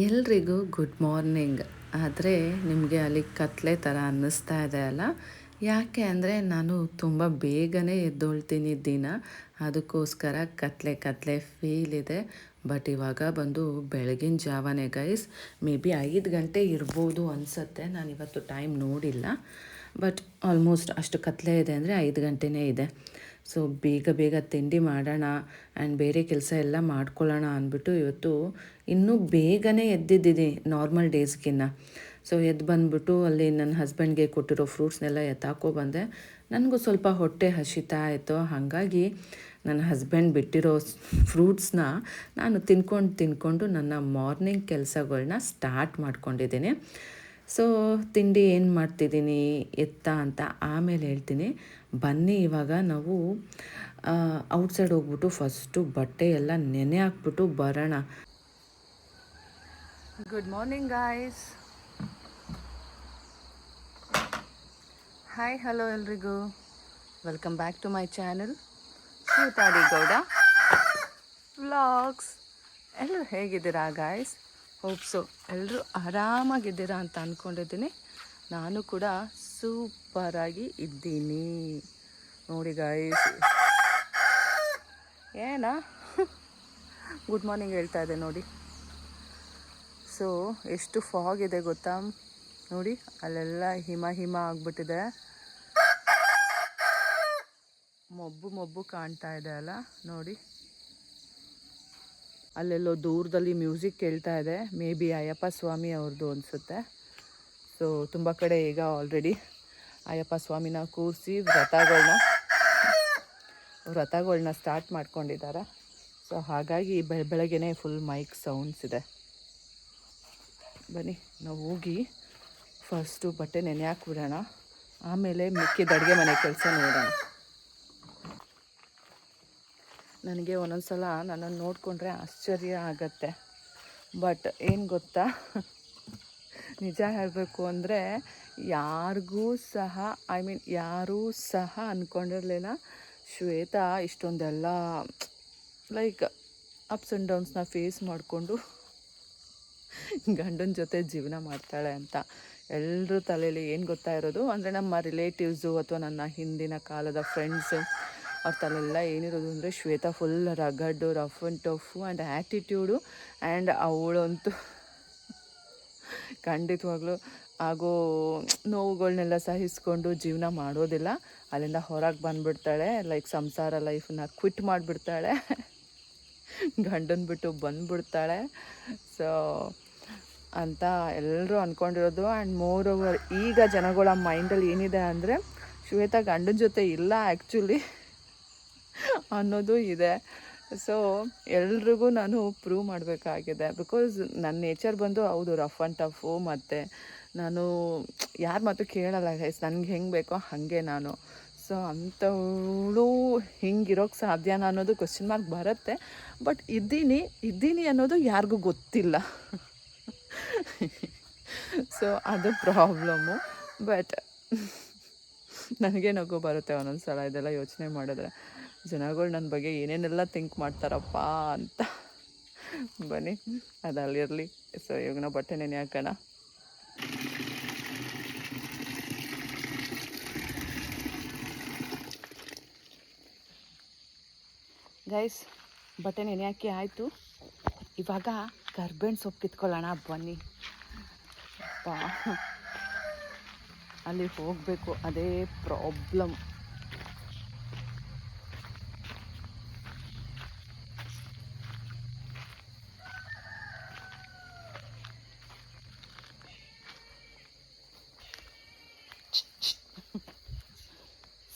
ಎಲ್ರಿಗೂ good morning. ಆದರೆ ನಿಮಗೆ ಅಲ್ಲಿ ಕತ್ಲೆ ಥರ ಅನ್ನಿಸ್ತಾ ಇದೆ ಅಲ್ಲ? ಯಾಕೆ ಅಂದರೆ ನಾನು ತುಂಬ ಬೇಗನೆ ಎದ್ದೊಳ್ತೀನಿ ದಿನ. ಅದಕ್ಕೋಸ್ಕರ ಕತ್ಲೆ ಕತ್ಲೆ ಫೀಲ್ ಇದೆ. ಬಟ್ ಇವಾಗ ಬಂದು ಬೆಳಗಿನ ಜಾವನೇ ಗೈಸ್. ಮೇ ಬಿ 5 ಗಂಟೆ ಇರ್ಬೋದು ಅನಿಸತ್ತೆ. ನಾನಿವತ್ತು ಟೈಮ್ ನೋಡಿಲ್ಲ. ಬಟ್ ಆಲ್ಮೋಸ್ಟ್ ಅಷ್ಟು ಕತ್ಲೆ ಇದೆ ಅಂದರೆ 5 ಗಂಟೆನೇ ಇದೆ. ಸೊ ಬೇಗ ಬೇಗ ತಿಂಡಿ ಮಾಡೋಣ ಆ್ಯಂಡ್ ಬೇರೆ ಕೆಲಸ ಎಲ್ಲ ಮಾಡ್ಕೊಳ್ಳೋಣ ಅಂದ್ಬಿಟ್ಟು ಇವತ್ತು ಇನ್ನೂ ಬೇಗನೆ ಎದ್ದಿದ್ದೀನಿ ನಾರ್ಮಲ್ ಡೇಸ್ಗಿನ್ನ. ಸೊ ಎದ್ದು ಬಂದುಬಿಟ್ಟು ಅಲ್ಲಿ ನನ್ನ ಹಸ್ಬೆಂಡ್ಗೆ ಕೊಟ್ಟಿರೋ ಫ್ರೂಟ್ಸ್ನೆಲ್ಲ ಬಂದೆ. ನನಗೂ ಸ್ವಲ್ಪ ಹೊಟ್ಟೆ ಹಸಿತಾ ಇತ್ತು. ಹಾಗಾಗಿ ನನ್ನ ಹಸ್ಬೆಂಡ್ ಬಿಟ್ಟಿರೋ ಫ್ರೂಟ್ಸ್ನ ನಾನು ತಿನ್ಕೊಂಡು ನನ್ನ ಮಾರ್ನಿಂಗ್ ಕೆಲಸಗಳ್ನ ಸ್ಟಾರ್ಟ್ ಮಾಡ್ಕೊಂಡಿದ್ದೀನಿ. ಸೊ ತಿಂಡಿ ಏನು ಮಾಡ್ತಿದ್ದೀನಿ ಎತ್ತ ಅಂತ ಆಮೇಲೆ ಹೇಳ್ತೀನಿ. ಬನ್ನಿ ಇವಾಗ ನಾವು ಔಟ್ಸೈಡ್ ಹೋಗ್ಬಿಟ್ಟು ಫಸ್ಟು ಬಟ್ಟೆ ಎಲ್ಲ ನೆನೆ ಹಾಕ್ಬಿಟ್ಟು ಬರೋಣ. Good morning guys. Hi hello ಎಲ್ರಿಗೂ. Welcome back to my channel ಶ್ವೇತಾಡಿ ಗೌಡ ವ್ಲಾಗ್ಸ್. ಎಲ್ಲರೂ ಹೇಗಿದ್ದೀರಾ ಗಾಯ್ಸ್? ಹೋಪ್ಸು ಎಲ್ಲರೂ ಆರಾಮಾಗಿದ್ದೀರಾ ಅಂತ ಅಂದ್ಕೊಂಡಿದ್ದೀನಿ. ನಾನು ಕೂಡ ಸೂಪರಾಗಿ ಇದ್ದೀನಿ ನೋಡಿ ಗಾಯ್ಸ್. ಏನಾ ಗುಡ್ ಮಾರ್ನಿಂಗ್ ಹೇಳ್ತಾ ಇದೆ ನೋಡಿ. ಸೊ ಎಷ್ಟು ಫಾಗ್ ಇದೆ ಗೊತ್ತಾ ನೋಡಿ, ಅಲ್ಲೆಲ್ಲ ಹಿಮ ಆಗಿಬಿಟ್ಟಿದೆ. ಮೊಬ್ಬು ಕಾಣ್ತಾ ಇದೆ ಅಲ್ಲ ನೋಡಿ. ಅಲ್ಲೆಲ್ಲೋ ದೂರದಲ್ಲಿ ಮ್ಯೂಸಿಕ್ ಕೇಳ್ತಾ ಇದೆ. ಮೇ ಬಿ ಅಯ್ಯಪ್ಪ ಸ್ವಾಮಿ ಅವ್ರದ್ದು ಅನಿಸುತ್ತೆ. ಸೊ ತುಂಬ ಕಡೆ ಈಗ ಆಲ್ರೆಡಿ ಅಯ್ಯಪ್ಪ ಸ್ವಾಮಿನ ಕೂರಿಸಿ ವ್ರತಗಳನ್ನ ಸ್ಟಾರ್ಟ್ ಮಾಡ್ಕೊಂಡಿದ್ದಾರೆ. ಸೊ ಹಾಗಾಗಿ ಬೆಳಗ್ಗೆನೇ ಫುಲ್ ಮೈಕ್ ಸೌಂಡ್ಸ್ ಇದೆ. ಬನ್ನಿ ನಾವು ಹೋಗಿ ಫಸ್ಟು ಬಟ್ಟೆ ನೆನೆ ಹಾಕ್ಬಿಡೋಣ, ಆಮೇಲೆ ಮಿಕ್ಕಿದ ಅಡುಗೆ ಮನೆ ಕೆಲಸ ನೋಡೋಣ. ನನಗೆ ಒಂದೊಂದು ಸಲ ನನ್ನನ್ನು ನೋಡಿಕೊಂಡ್ರೆ ಆಶ್ಚರ್ಯ ಆಗತ್ತೆ. ಬಟ್ ಏನು ಗೊತ್ತಾ, ನಿಜ ಹೇಳಬೇಕು ಅಂದರೆ ಯಾರಿಗೂ ಸಹ ಯಾರೂ ಸಹ ಅಂದ್ಕೊಂಡಿರಲಿಲ್ಲ ಶ್ವೇತಾ ಇಷ್ಟೊಂದೆಲ್ಲ ಲೈಕ್ ಅಪ್ಸ್ ಆ್ಯಂಡ್ ಡೌನ್ಸ್ನ ಫೇಸ್ ಮಾಡಿಕೊಂಡು ಗಂಡನ ಜೊತೆ ಜೀವನ ಮಾಡ್ತಾಳೆ ಅಂತ. ಎಲ್ಲರೂ ತಲೆಯಲ್ಲಿ ಏನು ಗೊತ್ತಾ ಇರೋದು ಅಂದರೆ ನಮ್ಮ ರಿಲೇಟಿವ್ಸು ಅಥವಾ ನನ್ನ ಹಿಂದಿನ ಕಾಲದ ಫ್ರೆಂಡ್ಸು ಅವ್ರ ತಲೆಲ್ಲ ಏನಿರೋದು ಅಂದರೆ Shweta full rugged, rough and tough and attitude. And ಅವಳಂತೂ ಖಂಡಿತವಾಗ್ಲೂ ಆಗೋ ನೋವುಗಳನ್ನೆಲ್ಲ ಸಹಿಸ್ಕೊಂಡು ಜೀವನ ಮಾಡೋದಿಲ್ಲ. ಅಲ್ಲಿಂದ ಹೊರಗೆ ಬಂದುಬಿಡ್ತಾಳೆ, ಲೈಕ್ ಸಂಸಾರ ಲೈಫನ್ನ ಕ್ವಿಟ್ ಮಾಡಿಬಿಡ್ತಾಳೆ, ಗಂಡನ ಬಿಟ್ಟು ಬಂದುಬಿಡ್ತಾಳೆ. ಸೊ ಅಂತ ಎಲ್ಲರೂ ಅಂದ್ಕೊಂಡಿರೋದು. ಆ್ಯಂಡ್ ಮೋರ್ ಓವರ್ ಈಗ ಜನಗಳ ಮೈಂಡಲ್ಲಿ ಏನಿದೆ ಅಂದರೆ ಶ್ವೇತಾ ಗಂಡನ ಜೊತೆ ಇಲ್ಲ ಆ್ಯಕ್ಚುಲಿ ಅನ್ನೋದು ಇದೆ. ಸೊ ಎಲ್ರಿಗೂ ನಾನು ಪ್ರೂವ್ ಮಾಡಬೇಕಾಗಿದೆ. ಬಿಕಾಸ್ ನನ್ನ ನೇಚರ್ ಬಂದು ಹೌದು ರಫ್ ಆ್ಯಂಡ್ ಟಫು, ಮತ್ತು ನಾನು ಯಾರ ಮಾತು ಕೇಳಲ್ಲ ಗೈಸ್. ನನಗೆ ಹೆಂಗೆ ಬೇಕೋ ಹಾಗೆ ನಾನು. ಸೊ ಅಂಥವಳು ಹಿಂಗಿರೋಕ್ಕೆ ಸಾಧ್ಯನಾ ಅನ್ನೋದು ಕ್ವೆಶ್ಚನ್ ಮಾರ್ಕ್ ಬರುತ್ತೆ. ಬಟ್ ಇದ್ದೀನಿ ಅನ್ನೋದು ಯಾರಿಗೂ ಗೊತ್ತಿಲ್ಲ. ಸೊ ಅದು ಪ್ರಾಬ್ಲಮ್ಮು. ಬಟ್ ನನಗೆ ನಗು ಬರುತ್ತೆ ಒಂದೊಂದು ಸಲ ಇದೆಲ್ಲ ಯೋಚನೆ ಮಾಡಿದ್ರೆ. ಜನಗಳು ನನ್ನ ಬಗ್ಗೆ ಏನೇನೆಲ್ಲ ಥಿಂಕ್ ಮಾಡ್ತಾರಪ್ಪ ಅಂತ. ಬನ್ನಿ ಅದಲ್ಲಿರಲಿ. ಸೊ ಇವಾಗ ನಾವು ಬಟ್ಟೆ ನೆನೆ ಹಾಕೋಣ. ಗೈಸ್ ಬಟ್ಟೆ ನೆನೆ ಹಾಕಿ ಆಯಿತು. ಇವಾಗ ಕರ್ಬೇವಿನ ಸೊಪ್ಪು ಕಿತ್ಕೊಳ್ಳೋಣ ಬನ್ನಿ. ಅಲ್ಲಿ ಹೋಗಬೇಕು, ಅದೇ ಪ್ರಾಬ್ಲಮ್.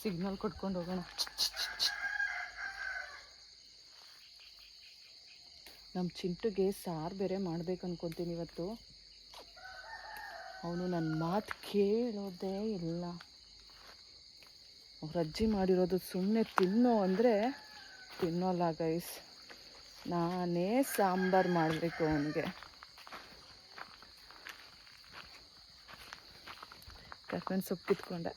ಸಿಗ್ನಲ್ ಕೊಟ್ಕೊಂಡು ಹೋಗೋಣ. ನಮ್ಮ ಚಿಂಟುಗೆ ಸಾರು ಬೇರೆ ಮಾಡ್ಬೇಕು ಅನ್ಕೊತೀನಿ ಇವತ್ತು. ಅವನು ನನ್ನ ಮಾತು ಕೇಳೋದೇ ಇಲ್ಲ. ಅವ್ರ ಅಜ್ಜಿ ಮಾಡಿರೋದು ಸುಮ್ಮನೆ ತಿನ್ನೋ ಅಂದರೆ ತಿನ್ನೋಲ್ಲ ಗೈಸ್. ನಾನೇ ಸಾಂಬಾರು ಮಾಡಬೇಕು ಅವನಿಗೆ. ಕರ್ಬೇವಿನ ಸೊಪ್ಪು ಕಿತ್ಕೊಂಡೆ.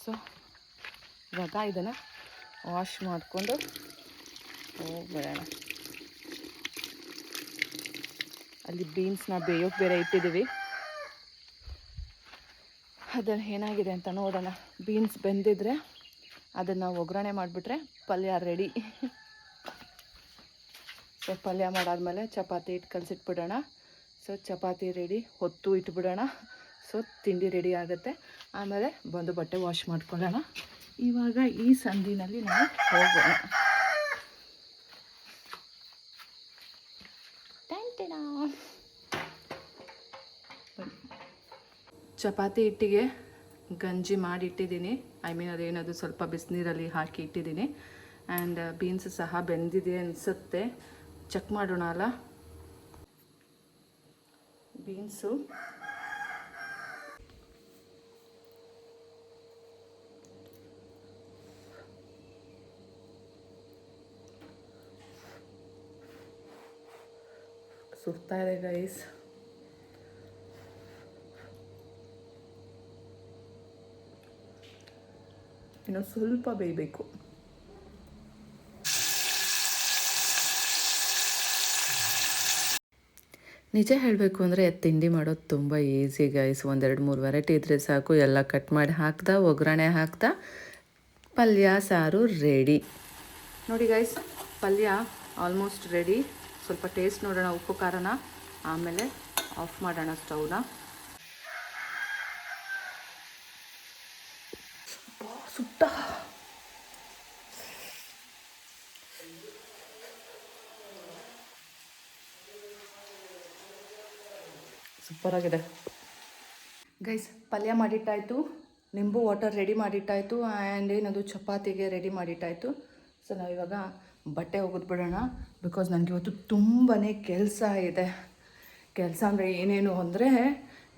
ಸೊ ಇವಾಗ ಇದನ್ನು ವಾಶ್ ಮಾಡಿಕೊಂಡು ಹೋಗ್ಬಿಡೋಣ. ಅಲ್ಲಿ ಬೀನ್ಸ್ನ ಬೇಯೋಕ್ಕೆ ಬೇರೆ ಇಟ್ಟಿದ್ದೀವಿ. ಅದನ್ನು ಏನಾಗಿದೆ ಅಂತ ನೋಡೋಣ. ಬೀನ್ಸ್ ಬೆಂದಿದ್ರೆ ಅದನ್ನು ಒಗ್ಗರಣೆ ಮಾಡಿಬಿಟ್ರೆ ಪಲ್ಯ ರೆಡಿ. ಸೊ ಪಲ್ಯ ಮಾಡಾದ್ಮೇಲೆ ಚಪಾತಿ ಇಟ್ಟು ಕಲಸಿಟ್ಬಿಡೋಣ. ಸೊ ಚಪಾತಿ ರೆಡಿ, ಹೊತ್ತು ಇಟ್ಬಿಡೋಣ. ಸೊ ತಿಂಡಿ ರೆಡಿ ಆಗುತ್ತೆ. ಆಮೇಲೆ ಬಂದು ಬಟ್ಟೆ ವಾಶ್ ಮಾಡ್ಕೊಳ್ಳೋಣ. ಇವಾಗ ಈ ಸಂದಿನಲ್ಲಿ ನಾವು ಹೋಗೋಣ. ಚಪಾತಿ ಹಿಟ್ಟಿಗೆ ಗಂಜಿ ಮಾಡಿ ಇಟ್ಟಿದ್ದೀನಿ. ಅದೇನದು ಸ್ವಲ್ಪ ಬಿಸಿನೀರಲ್ಲಿ ಹಾಕಿ ಇಟ್ಟಿದ್ದೀನಿ. ಆ್ಯಂಡ್ ಬೀನ್ಸ್ ಸಹ ಬೆಂದಿದೆ ಅನಿಸುತ್ತೆ. ಚೆಕ್ ಮಾಡೋಣ ಅಲ್ಲ. ಬೀನ್ಸು ಸುಡ್ತಾ ಇದೆ ಗೈಸ್. ಇನ್ನು ಸ್ವಲ್ಪ ಬೇಯಬೇಕು. ನಿಜ ಹೇಳಬೇಕು ಅಂದರೆ ತಿಂಡಿ ಮಾಡೋದು ತುಂಬ ಈಸಿ ಗೈಸ್. 1-2-3 ವೆರೈಟಿ ಇದ್ದರೆ ಸಾಕು. ಎಲ್ಲ ಕಟ್ ಮಾಡಿ ಹಾಕ್ದ, ಒಗ್ಗರಣೆ ಹಾಕ್ದ, ಪಲ್ಯ ಸಾರು ರೆಡಿ. ನೋಡಿ ಗೈಸ್, ಪಲ್ಯ ಆಲ್ಮೋಸ್ಟ್ ರೆಡಿ. ಸ್ವಲ್ಪ ಟೇಸ್ಟ್ ನೋಡೋಣ ಉಪ್ಪು ಖಾರನ, ಆಮೇಲೆ ಆಫ್ ಮಾಡೋಣ ಸ್ಟವ್ನ. ಸುಟ್ಟ ಸೂಪರಾಗಿದೆ ಗೈಸ್. ಪಲ್ಯ ಮಾಡಿಟ್ಟಾಯಿತು, ನಿಂಬು ವಾಟರ್ ರೆಡಿ ಮಾಡಿಟ್ಟಾಯಿತು, ಆ್ಯಂಡ್ ಏನದು ಚಪಾತಿಗೆ ರೆಡಿ ಮಾಡಿಟ್ಟಾಯಿತು. ಸೊ ನಾವಿವಾಗ ಬಟ್ಟೆ ಒಗೆದು ಬಿಡೋಣ. ಬಿಕಾಸ್ ನನಗೆ ಇವತ್ತು ತುಂಬಾ ಕೆಲಸ ಇದೆ. ಕೆಲಸ ಅಂದರೆ ಏನೇನು ಅಂದರೆ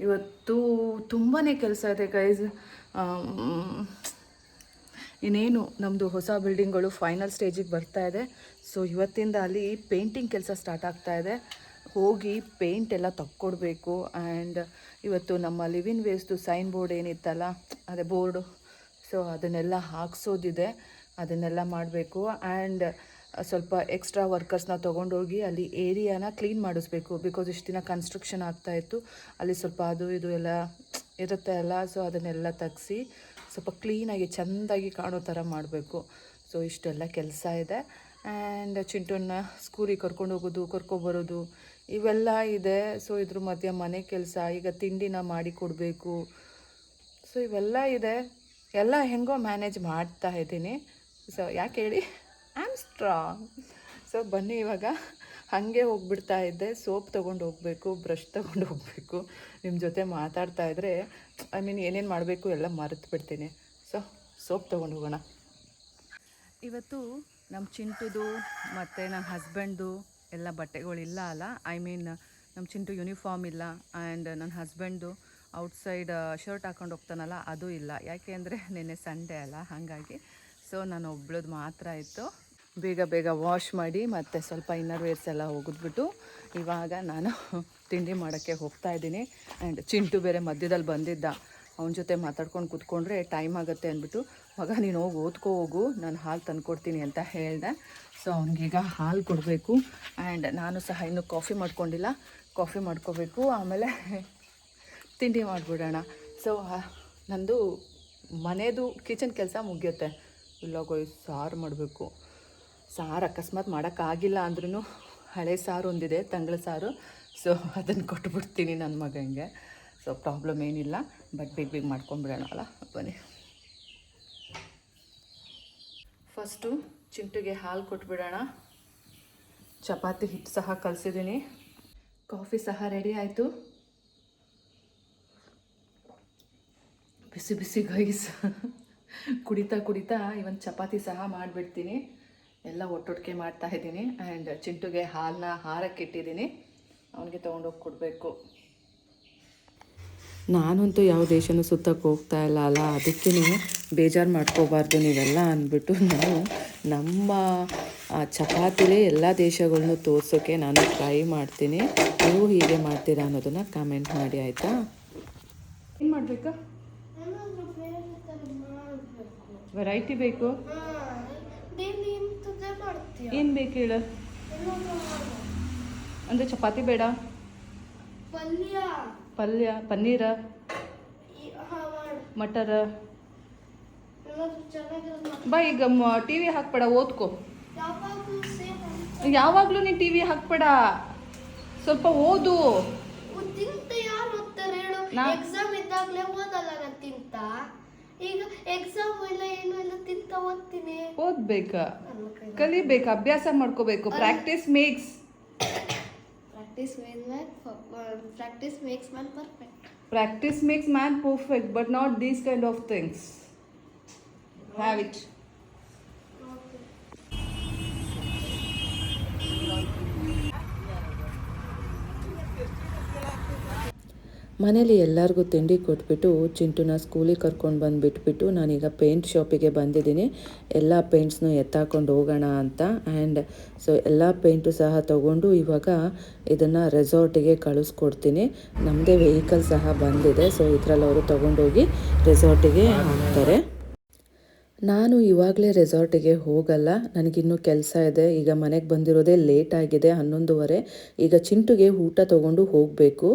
ಇವತ್ತು ತುಂಬಾ ಕೆಲಸ ಇದೆ ಗೈಸ್. ಇನ್ನೇನು ನಮ್ಮದು ಹೊಸ ಬಿಲ್ಡಿಂಗ್ಗಳು ಫೈನಲ್ ಸ್ಟೇಜಿಗೆ ಬರ್ತಾ ಇದೆ. ಸೊ ಇವತ್ತಿಂದ ಅಲ್ಲಿ ಪೇಂಟಿಂಗ್ ಕೆಲಸ ಸ್ಟಾರ್ಟ್ ಆಗ್ತಾ ಇದೆ. ಹೋಗಿ ಪೇಂಟ್ ಎಲ್ಲ ತಕ್ಕೊಡ್ಬೇಕು. ಆ್ಯಂಡ್ ಇವತ್ತು ನಮ್ಮ ಲಿವಿನ್ ವೇಸ್ಟು ಸೈನ್ ಬೋರ್ಡ್ ಏನಿತ್ತಲ್ಲ, ಅದೇ ಬೋರ್ಡು, ಸೊ ಅದನ್ನೆಲ್ಲ ಹಾಕ್ಸೋದಿದೆ. ಅದನ್ನೆಲ್ಲ ಮಾಡಬೇಕು. ಆ್ಯಂಡ್ ಸ್ವಲ್ಪ ಎಕ್ಸ್ಟ್ರಾ ವರ್ಕರ್ಸ್ನ ತೊಗೊಂಡೋಗಿ ಅಲ್ಲಿ ಏರಿಯಾನ ಕ್ಲೀನ್ ಮಾಡಿಸ್ಬೇಕು. ಬಿಕಾಸ್ ಇಷ್ಟು ದಿನ ಕನ್ಸ್ಟ್ರಕ್ಷನ್ ಆಗ್ತಾಯಿತ್ತು, ಅಲ್ಲಿ ಸ್ವಲ್ಪ ಅದು ಇದು ಎಲ್ಲ ಇರುತ್ತೆ ಅಲ್ಲ. ಸೊ ಅದನ್ನೆಲ್ಲ ತೆಗ್ಸಿ ಸ್ವಲ್ಪ ಕ್ಲೀನಾಗಿ ಚೆಂದಾಗಿ ಕಾಣೋ ಥರ ಮಾಡಬೇಕು. ಸೊ ಇಷ್ಟೆಲ್ಲ ಕೆಲಸ ಇದೆ. ಆ್ಯಂಡ್ ಚಿಂಟುನ ಸ್ಕೂಲಿಗೆ ಕರ್ಕೊಂಡು ಹೋಗೋದು, ಕರ್ಕೊಬರೋದು ಇವೆಲ್ಲ ಇದೆ. ಸೊ ಇದ್ರ ಮಧ್ಯೆ ಮನೆ ಕೆಲಸ, ಈಗ ತಿಂಡಿನ ಮಾಡಿ ಕೊಡಬೇಕು. ಸೊ ಇವೆಲ್ಲ ಇದೆ. ಎಲ್ಲ ಹೆಂಗೋ ಮ್ಯಾನೇಜ್ ಮಾಡ್ತಾ ಇದ್ದೀನಿ. ಸೊ ಯಾಕೆ ಹೇಳಿ, ಐ ಆಮ್ ಸ್ಟ್ರಾಂಗ್. ಸೊ ಬನ್ನಿ, ಇವಾಗ ಹಾಗೆ ಹೋಗ್ಬಿಡ್ತಾ ಇದ್ದೆ. ಸೋಪ್ ತೊಗೊಂಡು ಹೋಗಬೇಕು, ಬ್ರಷ್ ತೊಗೊಂಡು ಹೋಗಬೇಕು. ನಿಮ್ಮ ಜೊತೆ ಮಾತಾಡ್ತಾ ಇದ್ದರೆ ಏನೇನು ಮಾಡಬೇಕು ಎಲ್ಲ ಮರೆತು ಬಿಡ್ತೀನಿ. ಸೊ ಸೋಪ್ ತೊಗೊಂಡು ಹೋಗೋಣ. ಇವತ್ತು ನಮ್ಮ ಚಿಂಟುದು ಮತ್ತು ನನ್ನ ಹಸ್ಬೆಂಡ್ದು ಎಲ್ಲ ಬಟ್ಟೆಗಳಿಲ್ಲ ಅಲ್ಲ. ನಮ್ಮ ಚಿಂಟು ಯೂನಿಫಾರ್ಮ್ ಇಲ್ಲ. ಆ್ಯಂಡ್ ನನ್ನ ಹಸ್ಬೆಂಡು ಔಟ್ಸೈಡ್ ಶರ್ಟ್ ಹಾಕೊಂಡು ಹೋಗ್ತಾನಲ್ಲ, ಅದು ಇಲ್ಲ. ಯಾಕೆ ಅಂದರೆ ನಿನ್ನೆ ಸಂಡೇ ಅಲ್ಲ, ಹಾಗಾಗಿ. ಸೊ ನಾನು ಒಬ್ಳದ್ದು ಮಾತ್ರ ಇತ್ತು. ಬೇಗ ವಾಶ್ ಮಾಡಿ ಮತ್ತು ಸ್ವಲ್ಪ ಇನ್ನರ್ ವೇರ್ಸ್ ಎಲ್ಲ ಒಗೆದ್ಬಿಟ್ಟು ಇವಾಗ ನಾನು ತಿಂಡಿ ಮಾಡೋಕ್ಕೆ ಹೋಗ್ತಾಯಿದ್ದೀನಿ. ಆ್ಯಂಡ್ ಚಿಂಟು ಬೇರೆ ಮಧ್ಯದಲ್ಲಿ ಬಂದಿದ್ದ. ಅವನ ಜೊತೆ ಮಾತಾಡ್ಕೊಂಡು ಕೂತ್ಕೊಂಡ್ರೆ ಟೈಮ್ ಆಗುತ್ತೆ ಅಂದ್ಬಿಟ್ಟು, ಮಗ ನೀನು ಹೋಗಿ ಓದ್ಕೋ ಹೋಗು, ನಾನು ಹಾಲು ತಂದುಕೊಡ್ತೀನಿ ಅಂತ ಹೇಳಿದೆ. ಸೊ ಅವನಿಗೀಗ ಹಾಲು ಕೊಡಬೇಕು. ಆ್ಯಂಡ್ ನಾನು ಸಹ ಇನ್ನೂ ಕಾಫಿ ಮಾಡ್ಕೊಂಡಿಲ್ಲ, ಕಾಫಿ ಮಾಡ್ಕೋಬೇಕು. ಆಮೇಲೆ ತಿಂಡಿ ಮಾಡಿಬಿಡೋಣ. ಸೊ ನಂದು ಮನೆಯದು ಕಿಚನ್ ಕೆಲಸ ಮುಗಿಯುತ್ತೆ. ಇಲ್ಲಾಗೋಯ್ ಸಾರು ಮಾಡಬೇಕು. ಸಾರು ಅಕಸ್ಮಾತ್ ಮಾಡೋಕ್ಕಾಗಿಲ್ಲ ಅಂದ್ರೂ ಹಳೆ ಸಾರು ಒಂದಿದೆ, ತಂಗಳ ಸಾರು. ಸೊ ಅದನ್ನು ಕೊಟ್ಬಿಡ್ತೀನಿ ನನ್ನ ಮಗನಿಗೆ. ಸೊ ಪ್ರಾಬ್ಲಮ್ ಏನಿಲ್ಲ. ಬಟ್ ಬೇಗ ಮಾಡ್ಕೊಂಬಿಡೋಣ ಅಲ್ಲ. ಬನ್ನಿ, ಫಸ್ಟು ಚಿಂಟುಗೆ ಹಾಲು ಕೊಟ್ಬಿಡೋಣ. ಚಪಾತಿ ಹಿಟ್ಟು ಸಹ ಕಲಸಿದ್ದೀನಿ. ಕಾಫಿ ಸಹ ರೆಡಿ ಆಯಿತು. ಬಿಸಿ ಬಿಸಿ ಗೈಸ್. ಕುಡಿತಾ ಇವನ್ ಚಪಾತಿ ಸಹ ಮಾಡಿಬಿಡ್ತೀನಿ. ಎಲ್ಲ ಒಟ್ಟೊಟ್ಟಿಗೆ ಮಾಡ್ತಾಯಿದ್ದೀನಿ. ಆ್ಯಂಡ್ ಚಿಂಟುಗೆ ಹಾಲನ್ನ ಹಾರಕ್ಕೆ ಇಟ್ಟಿದ್ದೀನಿ, ಅವನಿಗೆ ತೊಗೊಂಡೋಗಿ ಕೊಡಬೇಕು. ನಾನಂತೂ ಯಾವ ದೇಶನೂ ಸುತ್ತಕ್ಕೆ ಹೋಗ್ತಾ ಇಲ್ಲ ಅಲ್ಲ, ಅದಕ್ಕೇ ಬೇಜಾರು ಮಾಡ್ಕೋಬಾರ್ದು ನೀವೆಲ್ಲ ಅಂದ್ಬಿಟ್ಟು ನಾನು ನಮ್ಮ ಚಪಾತಿಲೇ ಎಲ್ಲ ದೇಶಗಳನ್ನೂ ತೋರ್ಸೋಕ್ಕೆ ನಾನು ಟ್ರೈ ಮಾಡ್ತೀನಿ. ನೀವು ಹೀಗೆ ಮಾಡ್ತೀರಾ ಅನ್ನೋದನ್ನು ಕಾಮೆಂಟ್ ಮಾಡಿ, ಆಯಿತಾ? ಏನು ಮಾಡಬೇಕಾ? ವೆರೈಟಿ ಬೇಕು. ಏನು ಬೇಕು ಹೇಳು? ಅಂದರೆ ಚಪಾತಿ ಬೇಡ, ಪಲ್ಯ, ಪನ್ನೀರ, ಮಟರ. ಬಾ ಈಗ ಟಿ ವಿ ಹಾಕ್ಬೇಡ, ಓದ್ಕೊ. ಯಾವಾಗಲೂ ನೀನು ಟಿ ವಿ ಹಾಕ್ಬೇಡ, ಸ್ವಲ್ಪ ಓದು. ಎಕ್ಸಾಮ್ ಇದ್ದಾಗಲೇ ಓದಲ್ಲ ನಾನು ತಿಂತ. ಈಗ ಎಕ್ಸಾಮ್ ಇಲ್ಲ ಏನು ಇಲ್ಲ ತಿಂತ ಓದ್ತೀನಿ. ಓದ್ಬೇಕಾ, ಕಲಿಬೇಕಾ, ಅಭ್ಯಾಸ ಮಾಡ್ಕೋಬೇಕು. Practice makes man perfect. Practice makes man perfect, but not these kind of things. Have it. ಮನೇಲಿ ಎಲ್ಲರಿಗೂ ತಿಂಡಿ ಕೊಟ್ಬಿಟ್ಟು ಚಿಂಟುನ ಸ್ಕೂಲಿಗೆ ಕರ್ಕೊಂಡು ಬಂದುಬಿಟ್ಬಿಟ್ಟು ನಾನೀಗ ಪೇಂಟ್ ಶಾಪಿಗೆ ಬಂದಿದ್ದೀನಿ. ಎಲ್ಲ ಪೇಂಟ್ಸ್ನು ಎತ್ತಾಕೊಂಡು ಹೋಗೋಣ ಅಂತ. ಆ್ಯಂಡ್ ಸೊ ಎಲ್ಲ ಪೇಂಟು ಸಹ ತೊಗೊಂಡು ಇವಾಗ ಇದನ್ನು ರೆಸಾರ್ಟಿಗೆ ಕಳಿಸ್ಕೊಡ್ತೀನಿ. ನಮ್ಮದೇ ವೆಹಿಕಲ್ ಸಹ ಬಂದಿದೆ, ಸೊ ಇದರಲ್ಲಿ ಅವರು ತೊಗೊಂಡೋಗಿ ರೆಸಾರ್ಟಿಗೆ ಹಾಕ್ತಾರೆ. ನಾನು ಇವಾಗಲೇ ರೆಸಾರ್ಟಿಗೆ ಹೋಗಲ್ಲ, ನನಗಿನ್ನೂ ಕೆಲಸ ಇದೆ. ಈಗ ಮನೆಗೆ ಬಂದಿರೋದೇ ಲೇಟ್ ಆಗಿದೆ, 11:30. ಈಗ ಚಿಂಟುಗೆ ಊಟ ತೊಗೊಂಡು ಹೋಗಬೇಕು.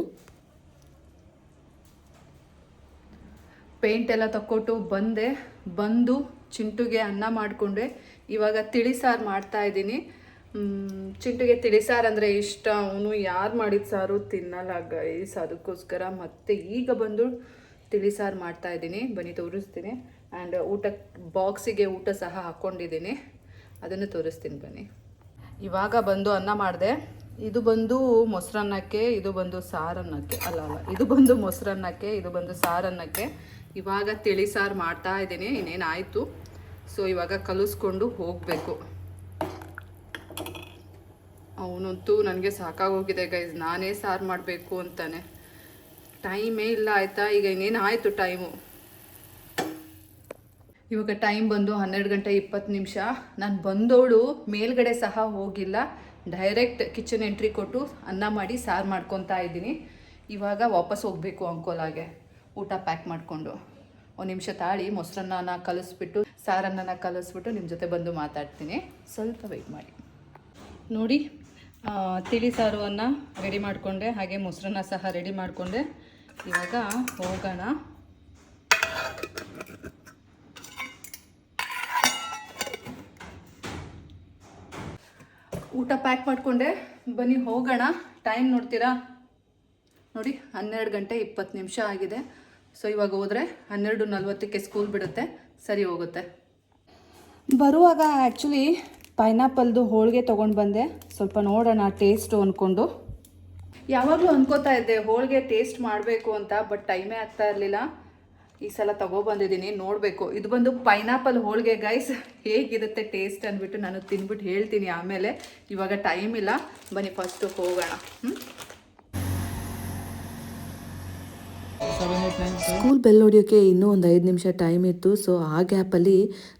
ಪೇಂಟ್ ಎಲ್ಲ ತಕ್ಕೊಟ್ಟು ಬಂದು ಚಿಂಟುಗೆ ಅನ್ನ ಮಾಡಿಕೊಂಡೆ. ಇವಾಗ ತಿಳಿಸಾರು ಮಾಡ್ತಾಯಿದ್ದೀನಿ. ಚಿಂಟುಗೆ ತಿಳಿಸಾರು ಅಂದರೆ ಇಷ್ಟ. ಅವನು ಯಾರು ಮಾಡಿದ ಸಾರು ತಿನ್ನಲ್ಲ ಗೈಸ್, ಅದಕ್ಕೋಸ್ಕರ ಮತ್ತೆ ಈಗ ಬಂದು ತಿಳಿಸಾರು ಮಾಡ್ತಾಯಿದ್ದೀನಿ. ಬನ್ನಿ ತೋರಿಸ್ತೀನಿ. ಆ್ಯಂಡ್ ಬಾಕ್ಸಿಗೆ ಊಟ ಸಹ ಹಾಕ್ಕೊಂಡಿದ್ದೀನಿ, ಅದನ್ನು ತೋರಿಸ್ತೀನಿ ಬನ್ನಿ. ಇವಾಗ ಬಂದು ಅನ್ನ ಮಾಡಿದೆ. ಇದು ಬಂದು ಮೊಸರನ್ನಕ್ಕೆ, ಇದು ಬಂದು ಸಾರನ್ನಕ್ಕೆ, ಅಲ್ಲ ಇದು ಬಂದು ಮೊಸರನ್ನಕ್ಕೆ, ಇದು ಬಂದು ಸಾರನ್ನಕ್ಕೆ. ಇವಾಗ ತಿಳಿಸಾರು ಮಾಡ್ತಾ ಇದ್ದೀನಿ, ಇನ್ನೇನಾಯಿತು. ಸೊ ಇವಾಗ ಕಲಿಸ್ಕೊಂಡು ಹೋಗಬೇಕು. ಅವನಂತೂ ನನಗೆ ಸಾಕಾಗೋಗಿದೆ ಗೈಸ್, ನಾನೇ ಸಾರು ಮಾಡಬೇಕು ಅಂತಾನೆ. ಟೈಮೇ ಇಲ್ಲ ಆಯಿತಾ. ಈಗ ಇನ್ನೇನು ಆಯಿತು ಟೈಮು. ಇವಾಗ ಟೈಮ್ ಬಂದು 12:20. ನಾನು ಬಂದವಳು ಮೇಲ್ಗಡೆ ಸಹ ಹೋಗಿಲ್ಲ, ಡೈರೆಕ್ಟ್ ಕಿಚನ್ ಎಂಟ್ರಿ ಕೊಟ್ಟು ಅನ್ನ ಮಾಡಿ ಸಾರು ಮಾಡ್ಕೊತಾ ಇದ್ದೀನಿ. ಇವಾಗ ವಾಪಸ್ ಹೋಗಬೇಕು ಅಂಕೋಲಾಗೆ ಊಟ ಪ್ಯಾಕ್ ಮಾಡಿಕೊಂಡು. ಒಂದು ನಿಮಿಷ ತಾಳಿ, ಮೊಸರನ್ನ ಕಲಿಸ್ಬಿಟ್ಟು ಸಾರನ್ನ ಕಲಿಸ್ಬಿಟ್ಟು ನಿಮ್ಮ ಜೊತೆ ಬಂದು ಮಾತಾಡ್ತೀನಿ. ಸ್ವಲ್ಪ ವೆಯ್ಟ್ ಮಾಡಿ. ನೋಡಿ, ತಿಳಿ ಸಾರುವನ್ನು ರೆಡಿ ಮಾಡಿಕೊಂಡೆ, ಹಾಗೆ ಮೊಸರನ್ನ ಸಹ ರೆಡಿ ಮಾಡಿಕೊಂಡೆ. ಇವಾಗ ಹೋಗೋಣ. ಊಟ ಪ್ಯಾಕ್ ಮಾಡಿಕೊಂಡೆ, ಬನ್ನಿ ಹೋಗೋಣ. ಟೈಮ್ ನೋಡ್ತೀರಾ ನೋಡಿ, 12:20 ಆಗಿದೆ. ಸೊ ಇವಾಗ ಹೋದರೆ 12:40ಕ್ಕೆ ಸ್ಕೂಲ್ ಬಿಡುತ್ತೆ, ಸರಿ ಹೋಗುತ್ತೆ. ಬರುವಾಗ ಆ್ಯಕ್ಚುಲಿ ಪೈನಾಪಲ್ದು ಹೋಳಿಗೆ ತೊಗೊಂಡು ಬಂದೆ, ಸ್ವಲ್ಪ ನೋಡೋಣ ಟೇಸ್ಟು ಅಂದ್ಕೊಂಡು. ಯಾವಾಗಲೂ ಅಂದ್ಕೋತಾ ಇದ್ದೆ ಹೋಳಿಗೆ ಟೇಸ್ಟ್ ಮಾಡಬೇಕು ಅಂತ, ಬಟ್ ಟೈಮೇ ಆಗ್ತಾ ಇರಲಿಲ್ಲ. ಈ ಸಲ ತೊಗೊಬಂದಿದ್ದೀನಿ, ನೋಡಬೇಕು. ಇದು ಬಂದು ಪೈನಾಪಲ್ ಹೋಳಿಗೆ ಗೈಸ್, ಹೇಗಿರುತ್ತೆ ಟೇಸ್ಟ್ ಅಂದ್ಬಿಟ್ಟು ನಾನು ತಿಂದ್ಬಿಟ್ಟು ಹೇಳ್ತೀನಿ ಆಮೇಲೆ. ಇವಾಗ ಟೈಮ್ ಇಲ್ಲ, ಬನ್ನಿ ಫಸ್ಟು ಹೋಗೋಣ. ಸ್ಕೂಲ್ ಬೆಲ್ ಹೊಡಿಯೋಕ್ಕೆ ಇನ್ನೂ ಒಂದು 5 ನಿಮಿಷ ಟೈಮ್ ಇತ್ತು. ಸೊ ಆ ಗ್ಯಾಪಲ್ಲಿ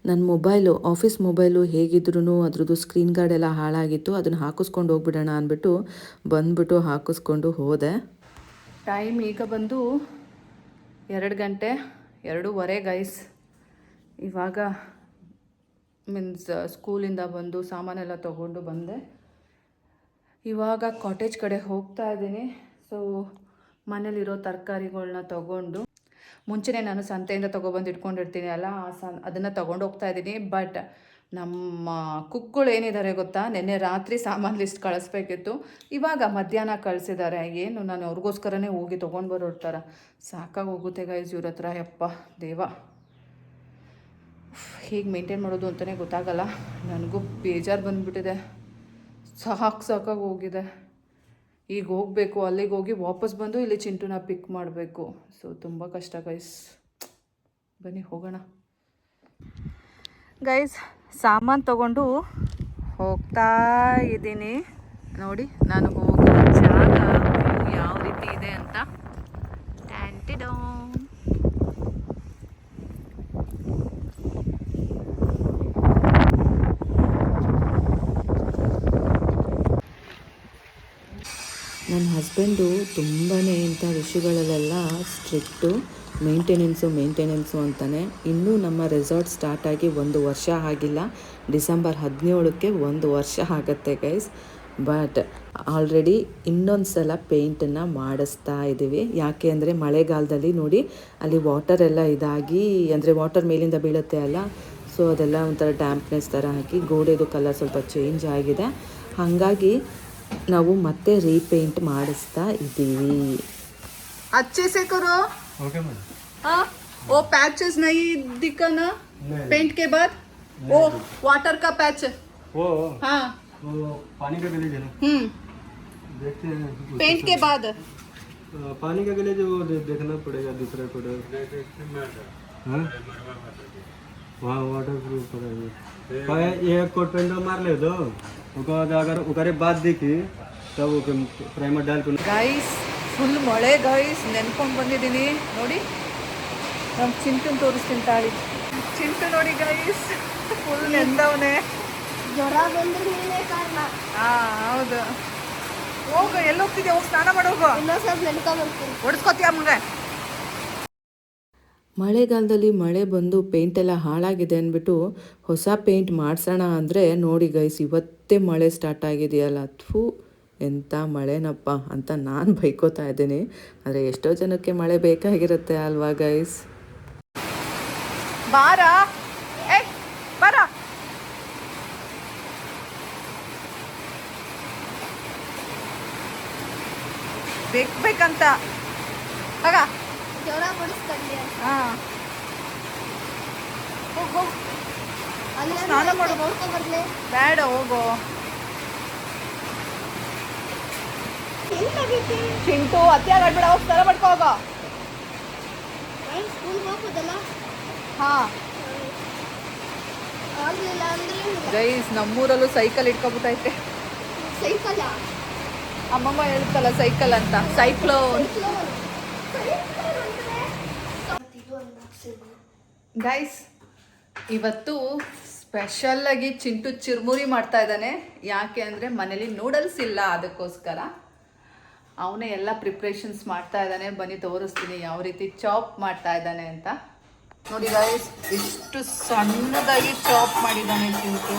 ನನ್ನ ಮೊಬೈಲು, ಆಫೀಸ್ ಮೊಬೈಲು ಹೇಗಿದ್ರು ಅದ್ರದ್ದು ಸ್ಕ್ರೀನ್ ಗಾರ್ಡ್ ಎಲ್ಲ ಹಾಳಾಗಿತ್ತು. ಅದನ್ನು ಹಾಕಿಸ್ಕೊಂಡು ಹೋಗ್ಬಿಡೋಣ ಅಂದ್ಬಿಟ್ಟು ಬಂದ್ಬಿಟ್ಟು ಹಾಕಿಸ್ಕೊಂಡು ಹೋದೆ. ಟೈಮ್ ಈಗ ಬಂದು 2:02 ಗೈಸ್. ಇವಾಗ ಸ್ಕೂಲಿಂದ ಬಂದು ಸಾಮಾನೆಲ್ಲ ತೊಗೊಂಡು ಬಂದೆ. ಇವಾಗ ಕಾಟೇಜ್ ಕಡೆ ಹೋಗ್ತಾ ಇದ್ದೀನಿ. ಸೊ ಮನೇಲಿರೋ ತರಕಾರಿಗಳನ್ನ ತೊಗೊಂಡು, ಮುಂಚೆನೇ ನಾನು ಸಂತೆಯಿಂದ ತೊಗೊಬಂದು ಇಟ್ಕೊಂಡಿರ್ತೀನಿ ಅಲ್ಲ, ಅದನ್ನು ತೊಗೊಂಡು ಹೋಗ್ತಾ ಇದ್ದೀನಿ. ಬಟ್ ನಮ್ಮ ಕುಕ್ಗಳು ಏನಿದ್ದಾರೆ ಗೊತ್ತಾ, ನೆನ್ನೆ ರಾತ್ರಿ ಸಾಮಾನು ಲಿಸ್ಟ್ ಕಳಿಸ್ಬೇಕಿತ್ತು, ಇವಾಗ ಮಧ್ಯಾಹ್ನ ಕಳಿಸಿದ್ದಾರೆ. ಏನು ನಾನು ಅವ್ರಿಗೋಸ್ಕರನೇ ಹೋಗಿ ತೊಗೊಂಡು ಬರೋರ್ತಾರ. ಸಾಕಾಗಿ ಹೋಗುತ್ತೆ ಗೈಸ್ ಇವ್ರ ಹತ್ರ. ಯಪ್ಪ ದೇವ, ಹೇಗೆ ಮೇಂಟೈನ್ ಮಾಡೋದು ಅಂತಲೇ ಗೊತ್ತಾಗಲ್ಲ. ನನಗೂ ಬೇಜಾರು ಬಂದುಬಿಟ್ಟಿದೆ, ಸಾಕಾಗಿ ಹೋಗಿದೆ. ಈಗ ಹೋಗಬೇಕು, ಅಲ್ಲಿಗೆ ಹೋಗಿ ವಾಪಸ್ ಬಂದು ಇಲ್ಲಿ ಚಿಂಟುನ ಪಿಕ್ ಮಾಡಬೇಕು. ಸೊ ತುಂಬ ಕಷ್ಟ ಗೈಸ್. ಬನ್ನಿ ಹೋಗೋಣ ಗೈಸ್. ಸಾಮಾನು ತೊಗೊಂಡು ಹೋಗ್ತಾ ಇದ್ದೀನಿ. ನೋಡಿ ನಾನು ಹೋಗೋ ಜಾಗ ಯಾವ ರೀತಿ ಇದೆ ಅಂತ. ನನ್ನ ಹಸ್ಬೆಂಡು ತುಂಬಾ ಇಂಥ ವಿಷಯಗಳಲ್ಲೆಲ್ಲ ಸ್ಟ್ರಿಕ್ಟು. ಮೇಂಟೆನೆನ್ಸು ಅಂತಾನೆ. ಇನ್ನೂ ನಮ್ಮ ರೆಸಾರ್ಟ್ ಸ್ಟಾರ್ಟ್ ಆಗಿ 1 ವರ್ಷ ಆಗಿಲ್ಲ. ಡಿಸೆಂಬರ್ 17ಕ್ಕೆ 1 ವರ್ಷ ಆಗುತ್ತೆ ಗೈಸ್. ಬಟ್ ಆಲ್ರೆಡಿ ಇನ್ನೊಂದು ಸಲ ಪೇಂಟನ್ನು ಮಾಡಿಸ್ತಾ ಇದ್ದೀವಿ. ಯಾಕೆ ಅಂದರೆ ಮಳೆಗಾಲದಲ್ಲಿ ನೋಡಿ ಅಲ್ಲಿ ವಾಟರ್ ಎಲ್ಲ ಇದಾಗಿ, ಅಂದರೆ ವಾಟರ್ ಮೇಲಿಂದ ಬೀಳುತ್ತೆ ಅಲ್ಲ, ಸೊ ಅದೆಲ್ಲ ಒಂಥರ ಡ್ಯಾಂಪ್ನೆಸ್ ಥರ ಹಾಕಿ ಗೋಡೆದು ಕಲರ್ ಸ್ವಲ್ಪ ಚೇಂಜ್ ಆಗಿದೆ. ಹಾಗಾಗಿ ನಾವು ಮತ್ತೆ ರೀಪೇಂಟ್ ಮಾಡಿಸ್ತಾ ಇದ್ದೀವಿ. अच्छे से करो. Okay ma'am. हाँ, वो पैचेस नहीं दिखाना पेंट के बाद. वो वाटर का पैच. वो हाँ. वो पानी का गलीज है ना, देखते हैं. पेंट के बाद. पानी का गलीज वो देखना पड़ेगा दूसरा कोड. हाँ, वहाँ वाटर प्रूफ पड़ेगा. ये कोट पेंट मार ले दो, अगर उकरे बाद दिखी तब प्राइमर डाल को. ಗೈಸ್ ಫುಲ್ ಮಳೆ ಗೈಸ್, ನೆನ್ಕೊಂಡು ಬಂದಿದ್ದೀನಿ ನೋಡಿ. ನಮ್ಮ ಚಿಂಟು ತೋರಿಸ್ತೀನಿ ತಾಳಿ. ಚಿಂಟು ನೋಡಿ ಗೈಸ್ ಫುಲ್ ನೆಂದವನೇ. ಜ್ವರ ಬಂದ್ರೆ ನೀನೇ ಕಾರಣ. ಹೌದು. ಹೋಗು, ಎಲ್ಲಿ ಹೋಗ್ತಿದ್ದೆ? ಹೋಗಿ ಸ್ನಾನ ಮಾಡೋಗು. ಇನ್ನೊಂದು ಸ್ವಲ್ಪ ನೆನ್ಕೊಂಡ್ಬರ್ತೀನಿ. ಹೊಡ್ಸ್ಕೊತೀಯ ಮುಂಗೆ? ಮಳೆಗಾಲದಲ್ಲಿ ಮಳೆ ಬಂದು ಪೇಂಟೆಲ್ಲ ಹಾಳಾಗಿದೆ ಅಂದ್ಬಿಟ್ಟು ಹೊಸ ಪೇಂಟ್ ಮಾಡಿಸೋಣ ಅಂದರೆ ನೋಡಿ ಗೈಸ್, ಇವತ್ತೇ ಮಳೆ ಸ್ಟಾರ್ಟ್ ಆಗಿದೆಯಲ್ಲ, ಥೂ ಎಂಥ ಮಳೆನಪ್ಪ ಅಂತ ನಾನು ಬೈಕೋತಾ ಇದ್ದೀನಿ. ಆದರೆ ಎಷ್ಟೋ ಜನಕ್ಕೆ ಮಳೆ ಬೇಕಾಗಿರುತ್ತೆ ಅಲ್ವಾ ಗೈಸ್. ಬಾರ ಏ ಬಾರ. ಬೇಕಂತ ಆಗ ಜ್ವರ ಬಡಿಸ್ಕೊಂಡಿ ಅಂತ. ಹಾಂ, ಹೋಗು. ಅಲ್ಲೇ ಸ್ನಾನ ಮಾಡು. ನೋಡ್ಕೊಂಡ್ ಬರ್ಲಿ. ಬೇಡ, ಹೋಗು. ಹೆಂಗಾಗೈತಿ? ಚಿಂಟು ಅತ್ಯಾಗ ಆಡ್ಬೇಡ, ಹೋಗಿ ಸ್ನಾನ ಮಾಡ್ಕೊ ಹೋಗೋ. ಸ್ಕೂಲ್ಗೆ ಹೋಗ್ಬೋದಲ್ಲ? ಹಾಂ ಆಗ್ಲಿಲ್ಲ ಅಂದ್ರೆ ಗೈಸ್, ನಮ್ಮೂರಲ್ಲೂ ಸೈಕಲ್ ಇಟ್ಕೊಬಿಟ್ಟೈತೆ. ಸೈಕಲ್ಲ ಅಮ್ಮಮ್ಮ ಹೇಳ್ತಲ್ಲ ಸೈಕಲ್ ಅಂತ. ಸೈಕ್ಲೋನ್. ಗೈಸ್, ಇವತ್ತು ಸ್ಪೆಷಲ್ಲಾಗಿ ಚಿಂಟು ಚಿರ್ಮುರಿ ಮಾಡ್ತಾ ಇದ್ದಾನೆ. ಯಾಕೆ ಅಂದರೆ ಮನೇಲಿ ನೂಡಲ್ಸ್ ಇಲ್ಲ, ಅದಕ್ಕೋಸ್ಕರ ಅವನೇ ಎಲ್ಲ ಪ್ರಿಪ್ರೇಷನ್ಸ್ ಮಾಡ್ತಾ ಇದ್ದಾನೆ. ಬನ್ನಿ ತೋರಿಸ್ತೀನಿ ಯಾವ ರೀತಿ ಚಾಪ್ ಮಾಡ್ತಾ ಇದ್ದಾನೆ ಅಂತ. ನೋಡಿ ಗೈಸ್, ಇಷ್ಟು ಸಣ್ಣದಾಗಿ ಚಾಪ್ ಮಾಡಿದ್ದಾನೆ ಚಿಂಟು.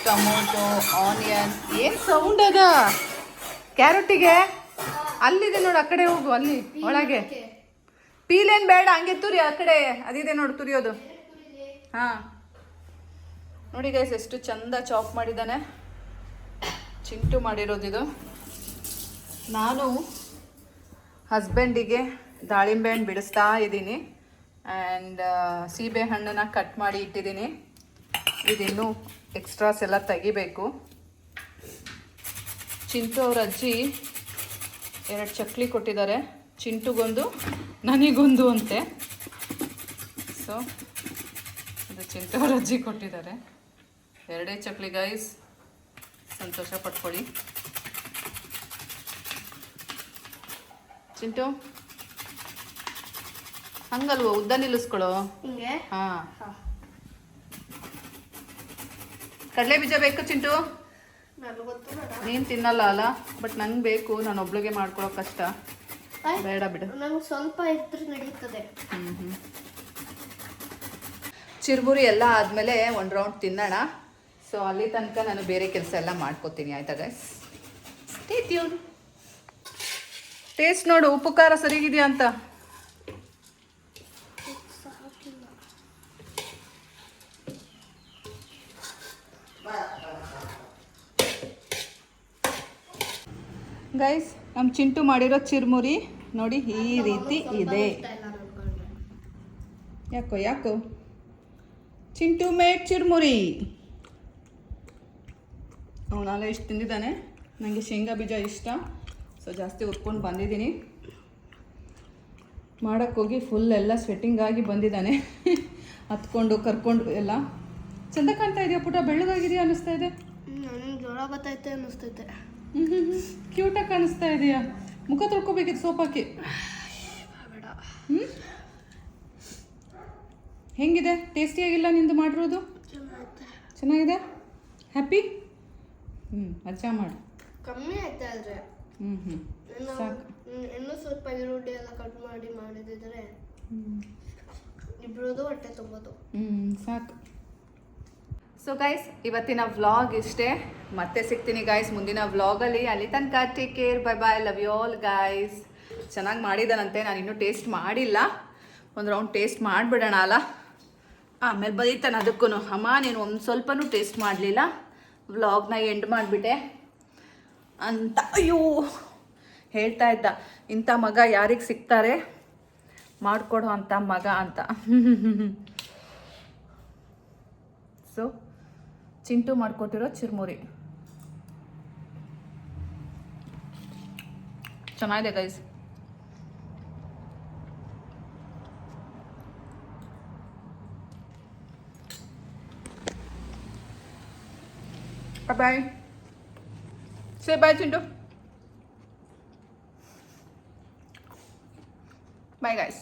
Tomato, onion. ಏನು ಸೌಂಡ್ ಅದ? ಕ್ಯಾರೆಟಿಗೆ ಅಲ್ಲಿದೆ ನೋಡು, ಆ ಕಡೆ ಹೋಗು, ಅಲ್ಲಿ ಒಳಗೆ. ಪೀಲೇನು ಬೇಡ, ಹಂಗೆ ತುರಿ, ಆ ಕಡೆ ಅದಿದೆ ನೋಡು ತುರಿಯೋದು. ಹಾಂ, ನೋಡಿ ಗೈಸ್ ಎಷ್ಟು ಚಂದ ಚಾಪ್ ಮಾಡಿದ್ದಾನೆ. ಚಿಂಟು ಮಾಡಿರೋದಿದು. ನಾನು ಹಸ್ಬೆಂಡಿಗೆ ದಾಳಿಂಬೆ ಹಣ್ಣು ಬಿಡಿಸ್ತಾ ಇದ್ದೀನಿ. ಆ್ಯಂಡ್ ಸೀಬೆ ಹಣ್ಣನ್ನು ಕಟ್ ಮಾಡಿ ಇಟ್ಟಿದ್ದೀನಿ. ಇದಿನ್ನೂ ಎಕ್ಸ್ಟ್ರಾಸ್ ಎಲ್ಲ ತೆಗಿಬೇಕು. ಚಿಂಟು ಅವ್ರ ಅಜ್ಜಿ 2 ಚಕ್ಲಿ ಕೊಟ್ಟಿದ್ದಾರೆ. ಚಿಂಟುಗೊಂದು, ನನಗೊಂದು ಅಂತೆ. ಸೊ ಇದು ಚಿಂಟು ಅವ್ರ ಅಜ್ಜಿ ಕೊಟ್ಟಿದ್ದಾರೆ. 2 ಚಕ್ಲಿ ಗೈಸ್, ಸಂತೋಷ ಪಟ್ಕೊಳ್ಳಿ. ಚಿಂಟು ಹಂಗಲ್ವ, ಉದ್ದ ನಿಲ್ಲಿಸ್ಕೊಳ್ಳೋ. ಹಿಂಗೆ. ಹಾಂ, ಕಡಲೆ ಬೀಜ ಬೇಕು ಚಿಂಟು? ನನಗೆ ಗೊತ್ತು ಬೇಡ. ನೀನು ತಿನ್ನಲ್ಲ ಅಲ್ಲ, ಬಟ್ ನಂಗೆ ಬೇಕು. ನಾನು ಒಬ್ಳಿಗೆ ಮಾಡ್ಕೊಳ್ಳೋ ಕಷ್ಟ. ಬೇಡ ಬಿಡು, ನಂಗೆ ಸ್ವಲ್ಪ ಇದ್ರೆ ನಡೀತದೆ. ಚಿರ್ಮುರಿ ಎಲ್ಲ ಆದಮೇಲೆ 1 ರೌಂಡ್ ತಿನ್ನೋಣ. ಸೊ ಅಲ್ಲಿ ತನಕ ನಾನು ಬೇರೆ ಕೆಲಸ ಎಲ್ಲ ಮಾಡ್ಕೋತೀನಿ. ಆಯ್ತಾ ಗೈಸ್? Stay tune. ಟೇಸ್ಟ್ ನೋಡು, ಉಪ್ಪು ಖಾರ ಸರಿಗಿದೆಯಾ ಅಂತ. ಗೈಸ್, ನಮ್ಮ ಚಿಂಟು ಮಾಡಿರೋ ಚಿರ್ಮುರಿ ನೋಡಿ ಈ ರೀತಿ ಇದೆ. ಯಾಕೋ ಚಿಂಟು ಮೇಡ್ ಚಿರ್ಮುರಿ. ಅವನೆಲ್ಲ ಇಷ್ಟು ತಿಂದಿದ್ದಾನೆ. ನನಗೆ ಶೇಂಗಾ ಬೀಜ ಇಷ್ಟ, ಸೊ ಜಾಸ್ತಿ ಹುರ್ಕೊಂಡು ಬಂದಿದ್ದೀನಿ. ಮಾಡೋಕ್ಕೋಗಿ ಫುಲ್ ಎಲ್ಲ ಸ್ವೆಟ್ಟಿಂಗ್ ಆಗಿ ಬಂದಿದ್ದಾನೆ. ಹತ್ಕೊಂಡು ಕರ್ಕೊಂಡು ಎಲ್ಲ. ಚೆಂದ ಕಾಣ್ತಾ ಇದೆಯಾ ಪುಟ? ಬೆಳ್ಳಗಾಗಿದೆಯಾ ಅನ್ನಿಸ್ತಾ ಇದೆ. ನನಗೆ ಜ್ವರ ಬರ್ತೈತೆ ಅನ್ನಿಸ್ತೈತೆ. ಕ್ಯೂಟಾಗಿ ಕಾಣಿಸ್ತಾ ಇದೆಯಾ? ಮುಖ ತೊಳ್ಕೊಬೇಕಿತ್ತು ಸೋಪ್ ಹಾಕಿ. ಬೇಡ. ಹೆಂಗಿದೆ? ಟೇಸ್ಟಿಯಾಗಿಲ್ಲ ನಿಂದು ಮಾಡಿರೋದು? ಚೆನ್ನಾಗಿದೆ. ಹ್ಯಾಪಿ? ಅಜ್ಜ ಮಾಡು. ಕಮ್ಮಿ ಆಯ್ತಾ ಆದರೆ ಹ್ಞೂ ಸಾಕು. ಇನ್ನೂ ಸ್ವಲ್ಪ ಈರುಳ್ಳಿ ಎಲ್ಲ ಕಟ್ ಮಾಡಿ ಮಾಡಿದಿದ್ರೆ ಇಬ್ರದ್ದು ಹೊಟ್ಟೆ ತುಂಬೋದು. ಸಾಕು. ಸೊ ಗೈಸ್, ಇವತ್ತಿನ ವ್ಲಾಗ್ ಇಷ್ಟೇ. ಮತ್ತೆ ಸಿಗ್ತೀನಿ ಗೈಸ್ ಮುಂದಿನ ವ್ಲಾಗಲ್ಲಿ. ಅಲ್ಲಿ ತನಕ take care, bye bye, love you all guys. ಚೆನ್ನಾಗಿ ಮಾಡಿದ್ದಾನಂತೆ, ನಾನು ಇನ್ನೂ ಟೇಸ್ಟ್ ಮಾಡಿಲ್ಲ. ಒಂದು ರೌಂಡ್ ಟೇಸ್ಟ್ ಮಾಡಿಬಿಡೋಣ ಅಲ್ಲ, ಆಮೇಲೆ ಬರೀತಾನೆ ಅದಕ್ಕೂ. ಅಮ್ಮ ನೀನು ಒಂದು ಸ್ವಲ್ಪನೂ ಟೇಸ್ಟ್ ಮಾಡಲಿಲ್ಲ, ವ್ಲಾಗ್ನ ಎಂಡ್ ಮಾಡಿಬಿಟ್ಟೆ ಅಂತ ಅಯ್ಯೋ ಹೇಳ್ತಾ ಇದ್ದ. ಇಂಥ ಮಗ ಯಾರಿಗೆ ಸಿಗ್ತಾರೆ, ಮಾಡಿಕೊಡೋ ಅಂಥ ಮಗ ಅಂತ. ಸೊ ಚಿಂಟು ಮಾಡ್ಕೊಟ್ಟಿರೋ ಚಿರ್ಮುರಿ ಚೆನ್ನಾಗಿದೆ guys. Bye, say bye Chintu. Bye guys.